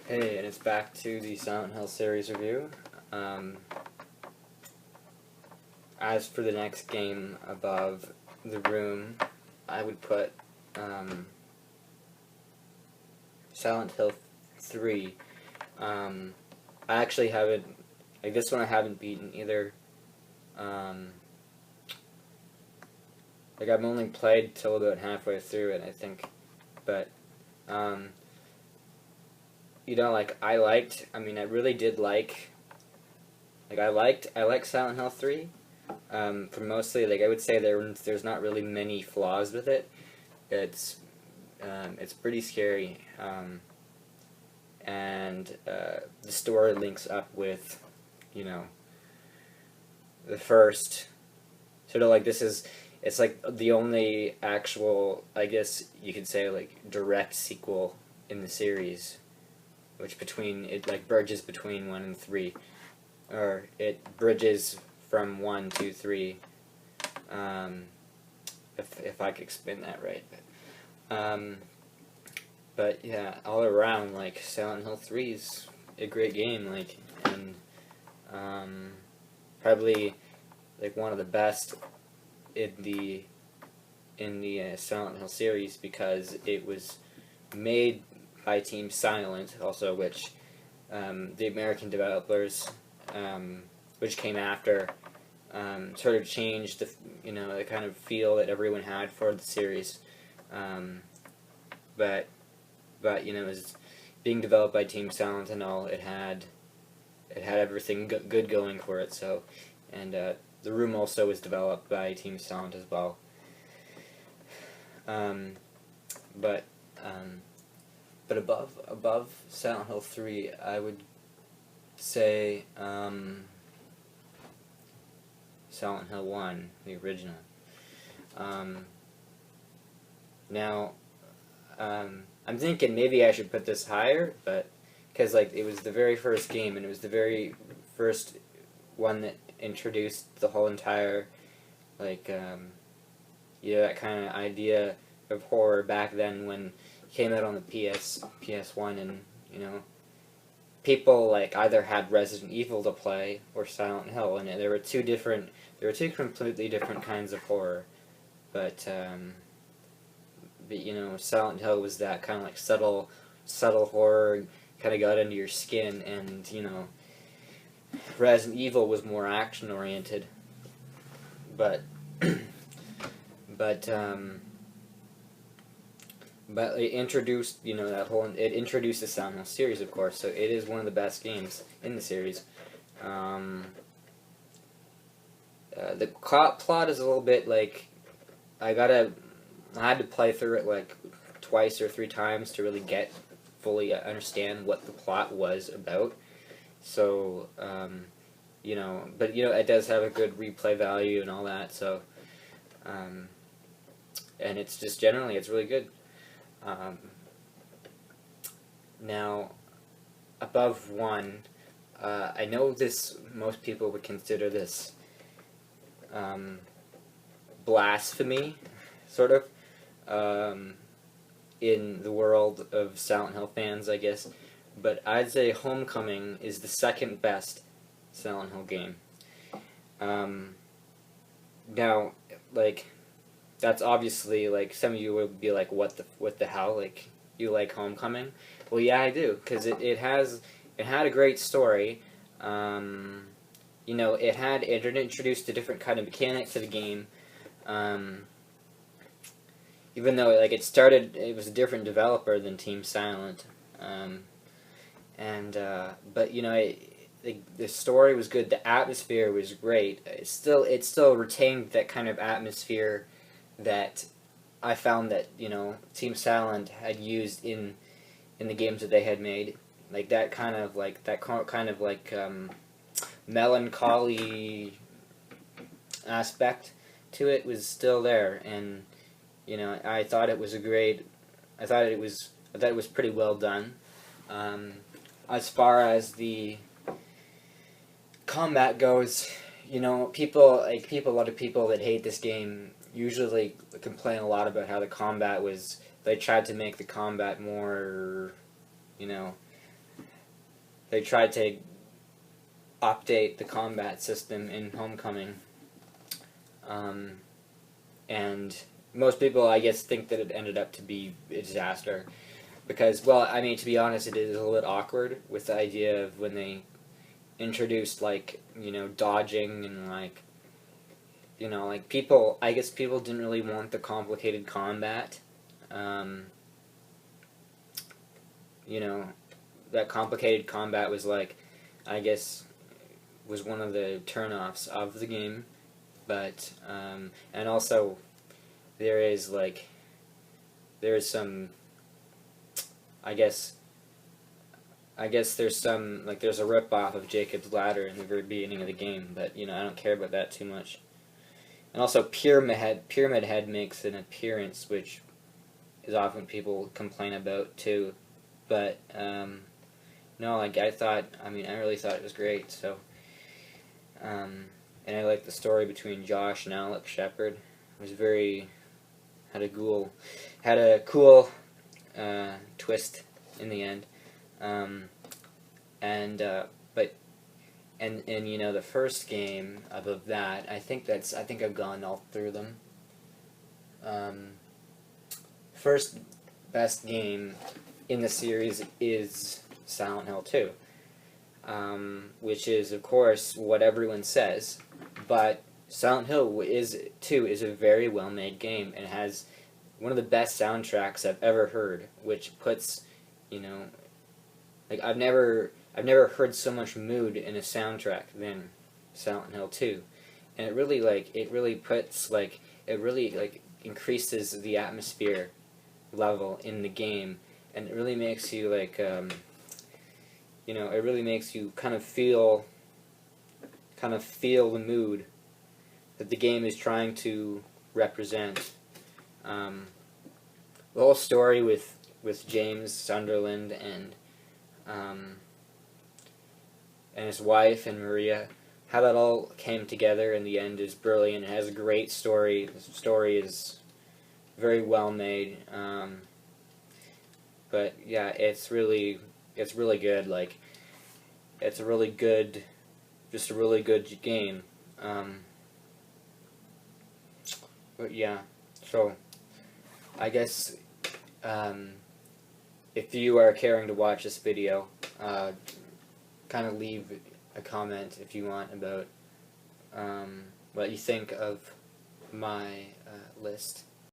Hey, and it's back to the Silent Hill series review. Um, as for the next game above The Room, I would put Silent Hill 3. I actually haven't, this one I haven't beaten either. I've only played till about halfway through it, I think. But, I really did I like Silent Hill 3. For mostly, I would say there's not really many flaws with it. It's pretty scary, and the story links up with, you know, the first it's like the only actual, I guess you could say, direct sequel in the series, which between it bridges between 1 and 3, or it bridges from 1 to 3. Um, if I could explain that right. But yeah, all around, Silent Hill 3 is a great game, and probably one of the best in the Silent Hill series, because it was made by Team Silent, also, which the American developers, which came after, sort of changed the kind of feel that everyone had for the series. But it was being developed by Team Silent and all. It had everything good going for it. So, and The Room also was developed by Team Silent as well. But above Silent Hill 3, I would say Silent Hill 1, the original. Now, I'm thinking maybe I should put this higher, but because it was the very first game, and it was the very first one that introduced the whole entire that kind of idea of horror back then, when it came out on the PS1, and people either had Resident Evil to play or Silent Hill, and there were two completely different kinds of horror, but Silent Hill was that kind of subtle horror, kind of got into your skin, and Resident Evil was more action oriented, but but it introduced it introduced the Silent Hill series, of course, so it is one of the best games in the series. The plot is a little bit I had to play through it twice or three times to really fully understand what the plot was about. So, but it does have a good replay value and all that. So, and it's just generally, it's really good. Now, above 1, I know most people would consider this blasphemy, sort of, in the world of Silent Hill fans, I guess. But I'd say Homecoming is the second best Silent Hill game. Now, that's obviously, some of you would be like, what the hell? You like Homecoming? Well, yeah, I do, because it had a great story. It introduced a different kind of mechanic to the game. Even though it was a different developer than Team Silent. But the story was good. The atmosphere was great. It still retained that kind of atmosphere that I found that Team Silent had used in the games that they had made. That kind of melancholy aspect to it was still there, and I thought it was pretty well done. As far as the combat goes, a lot of people that hate this game usually complain a lot about how the combat was. They tried to make the combat more, they tried to update the combat system in Homecoming, and most people, I guess, think that it ended up to be a disaster because, well, I mean, to be honest, it is a little bit awkward with the idea of when they introduced, like, dodging and, like, like, people, I guess people didn't really want the complicated combat. You know, that complicated combat was, like, I guess, was one of the turnoffs of the game, but, and also, there is some, I guess there's some, like, there's a rip-off of Jacob's Ladder in the very beginning of the game, but, I don't care about that too much. And also, Pyramid Head makes an appearance, which is often people complain about, too. But, no, like, I really thought it was great, so, and I liked the story between Josh and Alex Shepard. It was had a cool twist in the end. And the first game of that, I think I've gone all through them. First best game in the series is Silent Hill 2, which is, of course, what everyone says, but Silent Hill 2 is a very well-made game and has one of the best soundtracks I've ever heard, which puts, like, I've never heard so much mood in a soundtrack than Silent Hill 2, and it really increases the atmosphere level in the game, and it really makes you, like, it really makes you kind of feel the mood that the game is trying to represent. The whole story with James Sunderland and his wife and Maria, how that all came together in the end is brilliant. It has a great story. The story is very well made. But yeah, it's really good. Like, it's a really good game. But yeah, so I guess if you are caring to watch this video, kind of leave a comment if you want about what you think of my list.